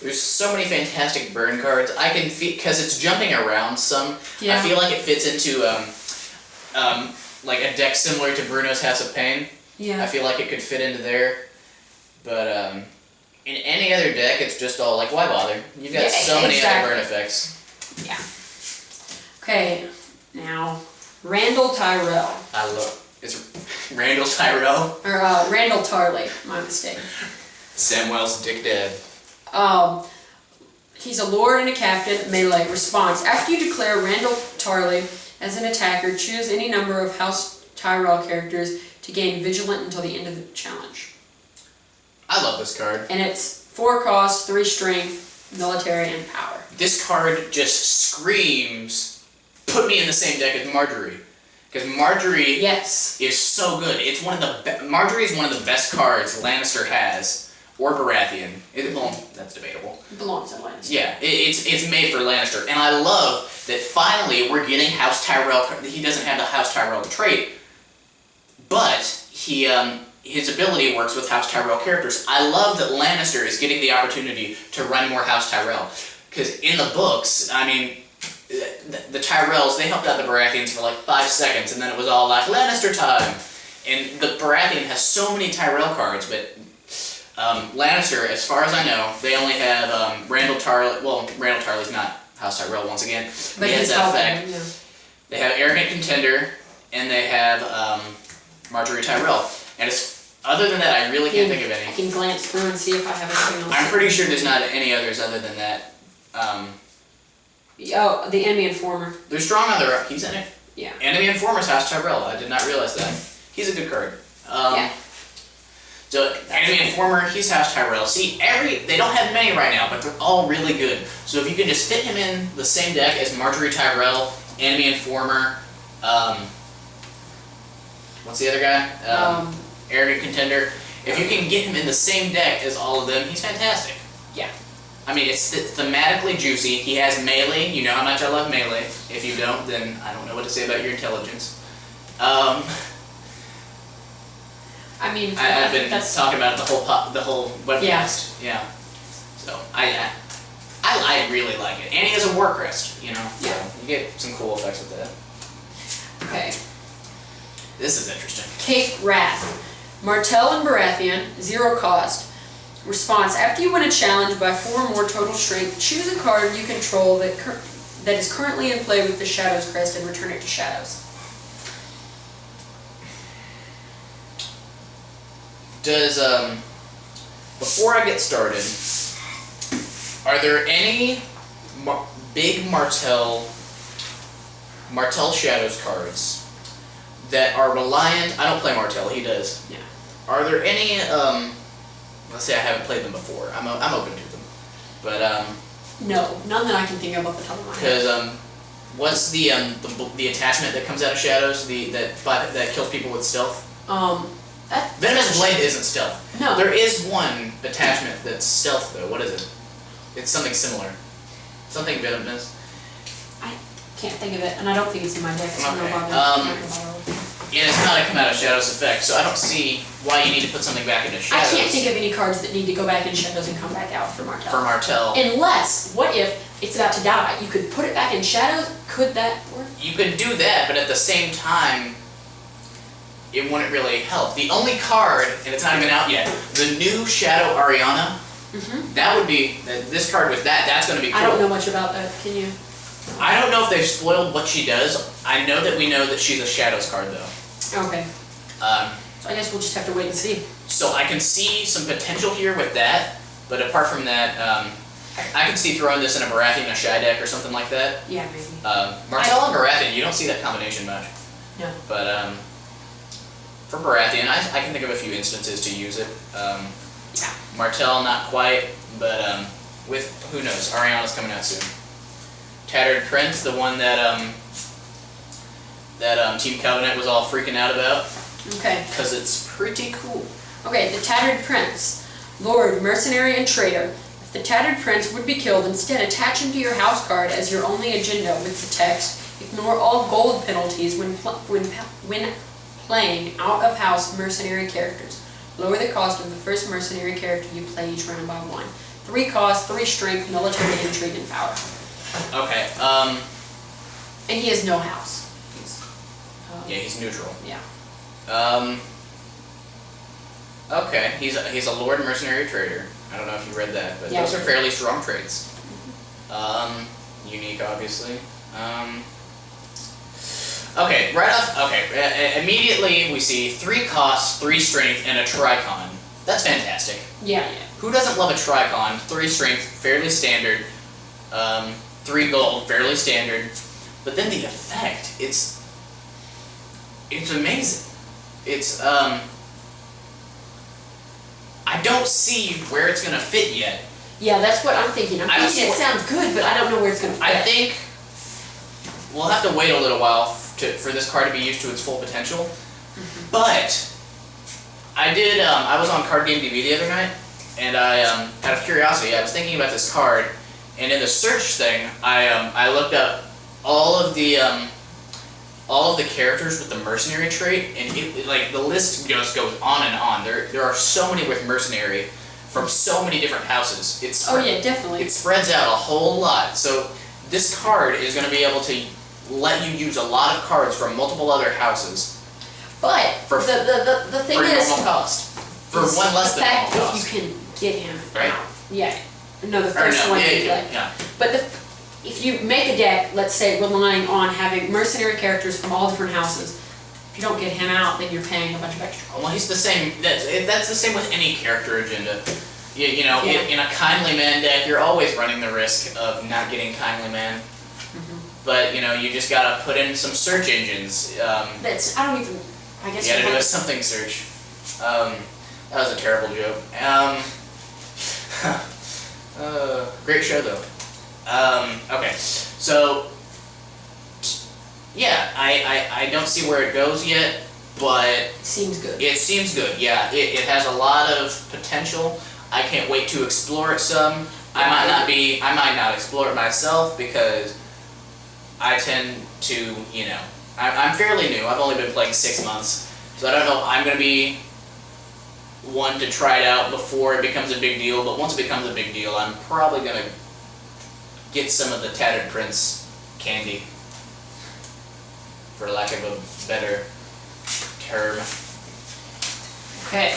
there's so many fantastic burn cards. I can feel, because it's jumping around some. Yeah. I feel like it fits into like a deck similar to Bruno's House of Pain. Yeah. I feel like it could fit into there, but in any other deck, it's just all like, why bother? You've got so many other burn effects. Yeah. Okay, now Randall Tyrell. I love it's Randall Tyrell. Or Randall Tarley, my mistake. Samwell's dick dad. He's a lord and a captain, melee. Response. After you declare Randall Tarley as an attacker, choose any number of House Tyrell characters to gain Vigilant until the end of the challenge. I love this card. And it's 4 cost, 3 strength, military, and power. This card just screams, put me in the same deck as Marjorie. Because Marjorie is so good. It's one of the Marjorie is one of the best cards Lannister has. Or Baratheon. Well, that's debatable. It belongs in Lannister. Yeah, it's made for Lannister. And I love that finally we're getting House Tyrell. He doesn't have the House Tyrell trait, but his ability works with House Tyrell characters. I love that Lannister is getting the opportunity to run more House Tyrell. Because in the books, I mean, the Tyrells, they helped out the Baratheons for like 5 seconds, and then it was all like, Lannister time! And the Baratheon has so many Tyrell cards, but Lannister, as far as I know, they only have Randall Tarley. Well, Randall Tarley's not House Tyrell once again. But he has he's that helping, effect. yeah. They have Arrogant Contender, and they have Marjorie Tyrell. And other than that, I really can't think of any. I can glance through and see if I have anything else. I'm pretty sure there's not any others other than that. Oh, the Enemy Informer. They're strong on their... He's in it. Yeah. Enemy Informer's House Tyrell. I did not realize that. He's a good card. Yeah. So, Enemy Informer, he's House Tyrell. See, they don't have many right now, but they're all really good. So if you can just fit him in the same deck as Marjorie Tyrell, Enemy Informer, what's the other guy? Arrogant Contender. If you can get him in the same deck as all of them, he's fantastic. Yeah. I mean, it's thematically juicy. He has melee. You know how much I love melee. If you don't, then I don't know what to say about your intelligence. I mean, I've been talking about it the whole webcast. Yeah. So I really like it, and he has a war crest. You know. Yeah. So you get some cool effects with that. Okay. This is interesting. Cape Wrath. Martell and Baratheon, 0 cost. Response. After you win a challenge by 4 or more total strength, choose a card you control that is currently in play with the Shadows crest and return it to Shadows. Does, before I get started, are there any big Martell Shadows cards that are reliant... I don't play Martell, he does. Yeah. Are there any, let's say I haven't played them before, I'm open to them, but, No, none that I can think of off the top of my head. because, what's the attachment that comes out of Shadows, that kills people with stealth? Venomous Blade isn't stealth. No. There is one attachment that's stealth, though. What is it? It's something similar. Something venomous. I can't think of it, and I don't think it's in my deck, so I'm Okay. not bothered. And it's not a come out of Shadows effect, so I don't see why you need to put something back into I Shadows. can't think of any cards that need to go back in Shadows and come back out for Martell. For Martell. Unless, what if it's about to die? You could put it back in Shadows. Could that work? You could do that, but at the same time, it wouldn't really help. The only card, and it's not even out yet, the new Shadow Ariana, that would be, this card with that's going to be cool. I don't know much about that. Can you? I don't know if they've spoiled what she does. I know that we know that she's a Shadows card, though. Okay. So I guess we'll just have to wait and see. So I can see some potential here with that, but apart from that, I can see throwing this in a Baratheon, a Shy deck, or something like that. Yeah, maybe. Martell and Baratheon, you don't see that combination much. No. But for Baratheon, I can think of a few instances to use it. Yeah. Martell, not quite, but with, who knows, Ariana's coming out soon. Tattered Prince, the one that Team Covenant was all freaking out about. Okay. Because it's pretty cool. Okay, the Tattered Prince. Lord, mercenary, and traitor. If the Tattered Prince would be killed, instead attach him to your house card as your only agenda with the text, ignore all gold penalties when playing out-of-house mercenary characters. Lower the cost of the first mercenary character you play each round by 1. 3 cost, 3 strength, military intrigue, and power. Okay. And he has no house. Yeah, he's neutral. Yeah. Okay, he's a Lord Mercenary Trader. I don't know if you read that, but Yeah, those I are did. fairly strong traits. Unique, obviously. Okay, right off. Okay, immediately we see 3 costs, 3 strength, and a Tricon. That's fantastic. Yeah. Who doesn't love a Tricon? 3 strength, fairly standard. 3 gold, fairly standard. But then the effect, it's amazing. It's I don't see where it's gonna fit yet. Yeah, that's what I'm thinking. I'm I thinking it sounds good, but I don't know where it's going to fit. I think we'll have to wait a little while for this card to be used to its full potential. But I was on Card Game DB the other night, and out of curiosity, I was thinking about this card, and in the search thing, I looked up all of the characters with the mercenary trait, and like the list just goes on and on. There are so many with mercenary from so many different houses. Yeah, definitely. It spreads out a whole lot. So this card is going to be able to let you use a lot of cards from multiple other houses But for the thing is, normal cost. For is one less the than fact normal if cost. you can get him Right. out. Yeah. No, the Or first no, one. yeah. But if you make a deck, let's say relying on having mercenary characters from all different houses, if you don't get him out, then you're paying a bunch of extra. Well, he's the same. That's the same with any character agenda. You know, Yeah. in a Kindly Man deck, you're always running the risk of not getting Kindly Man. But you know, you just gotta put in some search engines. I guess You gotta do a something search. That was a terrible joke. Great show though. Okay, so yeah, I don't see where it goes yet, but seems good. it seems good. Yeah, it has a lot of potential. I can't wait to explore it some. I might not explore it myself because I tend to, you know, I'm fairly new. I've only been playing 6 months, so I don't know if I'm gonna be one to try it out before it becomes a big deal. But once it becomes a big deal, I'm probably gonna get some of the Tattered Prince candy, for lack of a better term. Okay.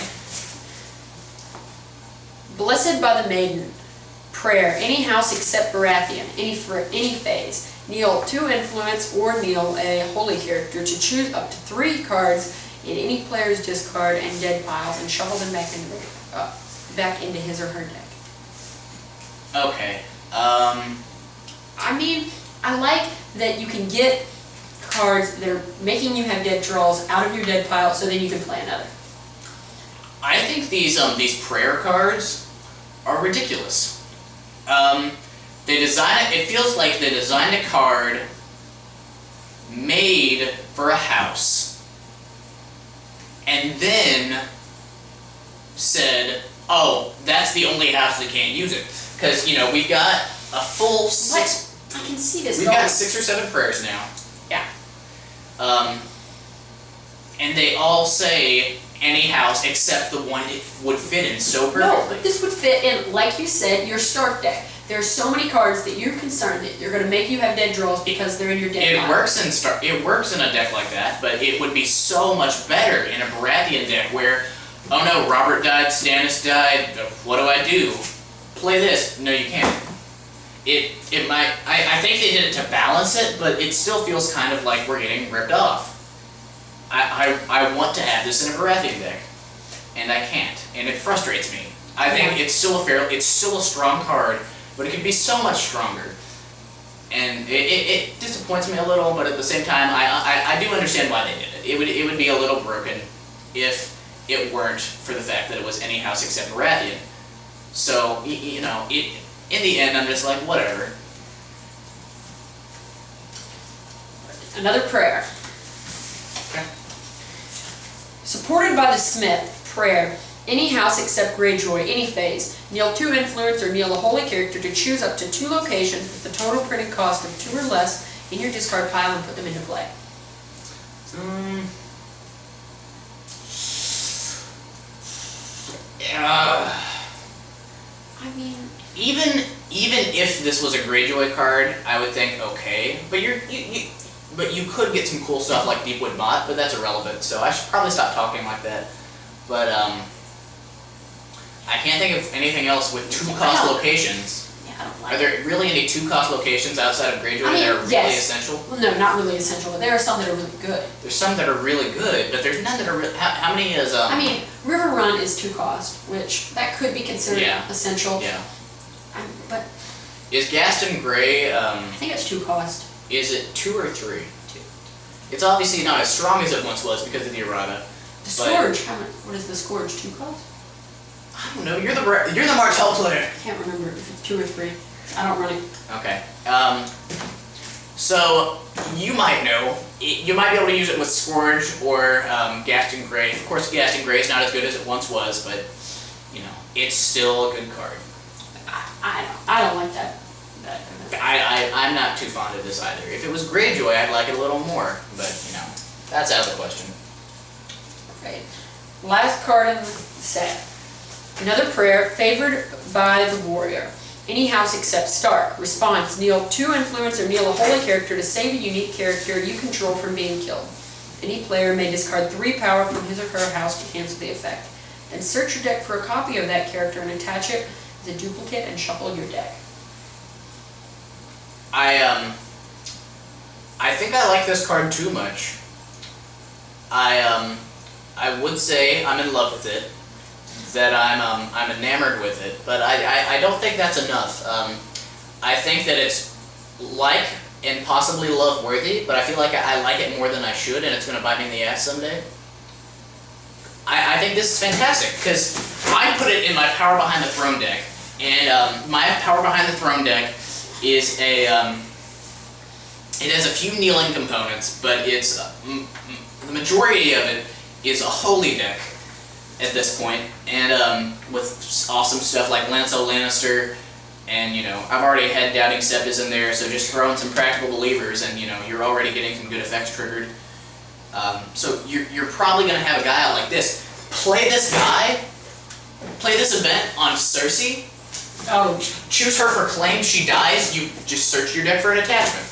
Blessed by the Maiden. Prayer. Any house except Baratheon. Any phase. Kneel 2 influence or kneel a holy character to choose up to 3 cards in any player's discard and dead piles and shuffle them back into his or her deck. Okay. I mean, I like that you can get cards that are making you have dead draws out of your dead pile so then you can play another. I think these prayer cards are ridiculous. They design it. It feels like they designed a card made for a house, and then said, "Oh, that's the only house that can't use it." Because you know we've got a full 6. I can see this. We've got 6 or 7 prayers now. Yeah. And they all say any house except the one it would fit in so No, perfectly. but this would fit in, like you said, your start deck. There's so many cards that you're concerned that you're going to make you have dead draws because they're in your deck. It works in a deck like that, but it would be so much better in a Baratheon deck where, oh no, Robert died, Stannis died, what do I do? Play this. No, you can't. It might, I think they did it to balance it, but it still feels kind of like we're getting ripped off. I want to add this in a Baratheon deck, and I can't, and it frustrates me. I think it's still a strong card, but it can be so much stronger. And it disappoints me a little, but at the same time, I do understand why they did it. It would be a little broken if it weren't for the fact that it was any house except Baratheon. So, you know, in the end, I'm just like, whatever. Another prayer. Okay. Supported by the Smith. Prayer. Any house except Greyjoy, any phase. Kneel 2 influence or kneel a holy character to choose up to 2 locations with the total printed cost of 2 or less in your discard pile and put them into play. I mean, even if this was a Greyjoy card, I would think okay, but but you could get some cool stuff like Deepwood Mott, but that's irrelevant. So I should probably stop talking like that. But I can't think of anything else with 2-cost locations. yeah, I don't like Are there really any 2-cost locations outside of Greyjoy I mean, that are really yes. essential? Well, no, not really essential, but there are some that are really good. There's some that are really good, but there's none that are really. How many is I mean, River Run is 2 cost, which that could be considered Yeah. essential. Yeah. But Is Gaston Grey? I think it's 2 cost. Is it 2 or 3? 2. It's obviously not as strong as it once was because of the errata. The Scourge, what is the Scourge? 2 cost? I don't know. You're the Martell player. I can't remember if it's 2 or 3. I don't run it. Okay. So you might know. You might be able to use it with Scourge or Gaston Grey. Of course, Gaston Grey is not as good as it once was, but it's still a good card. I don't like that. I'm not too fond of this either. If it was Greyjoy, I'd like it a little more, but that's out of the question. Right. Last card in the set. Another prayer favored by the warrior. Any house except Stark. Response: kneel 2 influence or kneel a holy character to save a unique character you control from being killed. Any player may discard 3 power from his or her house to cancel the effect. Then search your deck for a copy of that character and attach it as a duplicate and shuffle your deck. I think I like this card too much. I would say I'm in love with it, that I'm enamored with it, but I don't think that's enough. I think that it's like and possibly love worthy, but I feel like I like it more than I should, and it's going to bite me in the ass someday. I think this is fantastic because I put it in my Power Behind the Throne deck, and my Power Behind the Throne deck is it has a few kneeling components, but it's the majority of it is a holy deck at this point, and with awesome stuff like Lancel Lannister, and I've already had Doubting Septas in there, so just throw in some Practical Believers, and you're already getting some good effects triggered. So you're probably gonna have a guy out like this. Play this event on Cersei. Oh, Choose her for claim. She dies. You just search your deck for an attachment.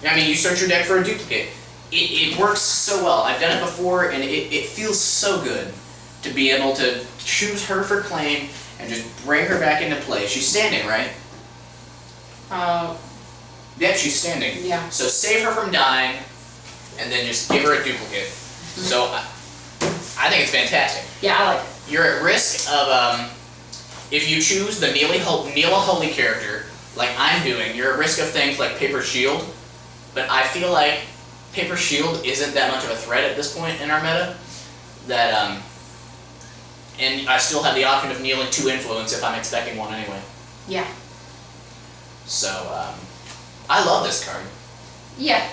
yeah. I mean, you search your deck for a duplicate. It works so well. I've done it before, and it feels so good to be able to choose her for claim and just bring her back into play. She's standing, right? Yep, she's standing. Yeah. So save her from dying, and then just give her a duplicate. Mm-hmm. So I think it's fantastic. Yeah, I like it. You're at risk of, if you choose the kneel a holy character, like I'm doing, you're at risk of things like Paper Shield, but I feel like Paper Shield isn't that much of a threat at this point in our meta, that, and I still have the option of kneeling 2 influence if I'm expecting one anyway. Yeah. So, I love this card. Yeah.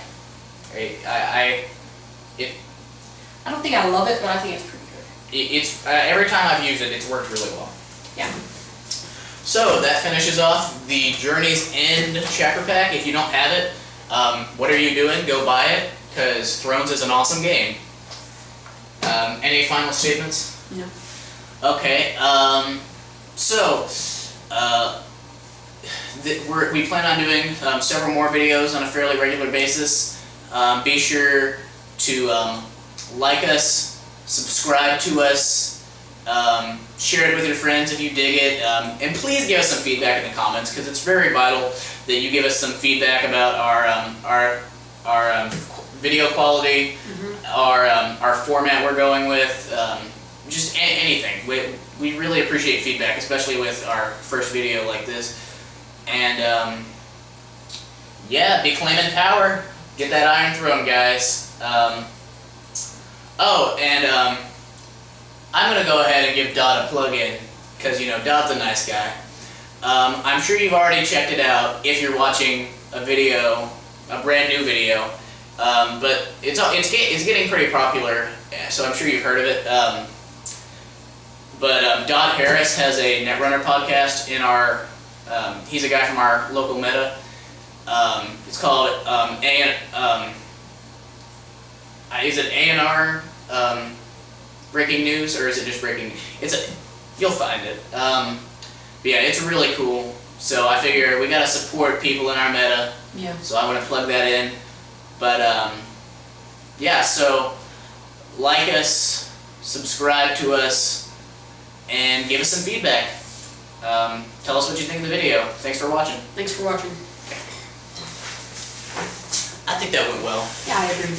I I don't think I love it, but I think it's pretty good. It's every time I've used it, it's worked really well. Yeah. So that finishes off the Journey's End chapter pack. If you don't have it, what are you doing? Go buy it, because Thrones is an awesome game. Any final statements? No. Okay. We plan on doing several more videos on a fairly regular basis. Be sure to like us, subscribe to us, share it with your friends if you dig it, and please give us some feedback in the comments, because it's very vital that you give us some feedback about our video quality, our format we're going with, just anything. We really appreciate feedback, especially with our first video like this. And yeah, be claiming power. Get that Iron Throne, guys. I'm gonna go ahead and give Dodd a plug-in, because Dodd's a nice guy. I'm sure you've already checked it out if you're watching a video, a brand new video. But it's getting pretty popular, so I'm sure you've heard of it. Dodd Harris has a Netrunner podcast in our. He's a guy from our local meta. It's called is it A&R Breaking News, or is it just Breaking? You'll find it. But yeah, it's really cool. So I figure we gotta support people in our meta. Yeah. So I want to plug that in. But yeah, so like us, subscribe to us, and give us some feedback. Tell us what you think of the video. Thanks for watching. Thanks for watching. I think that went well. Yeah, I agree.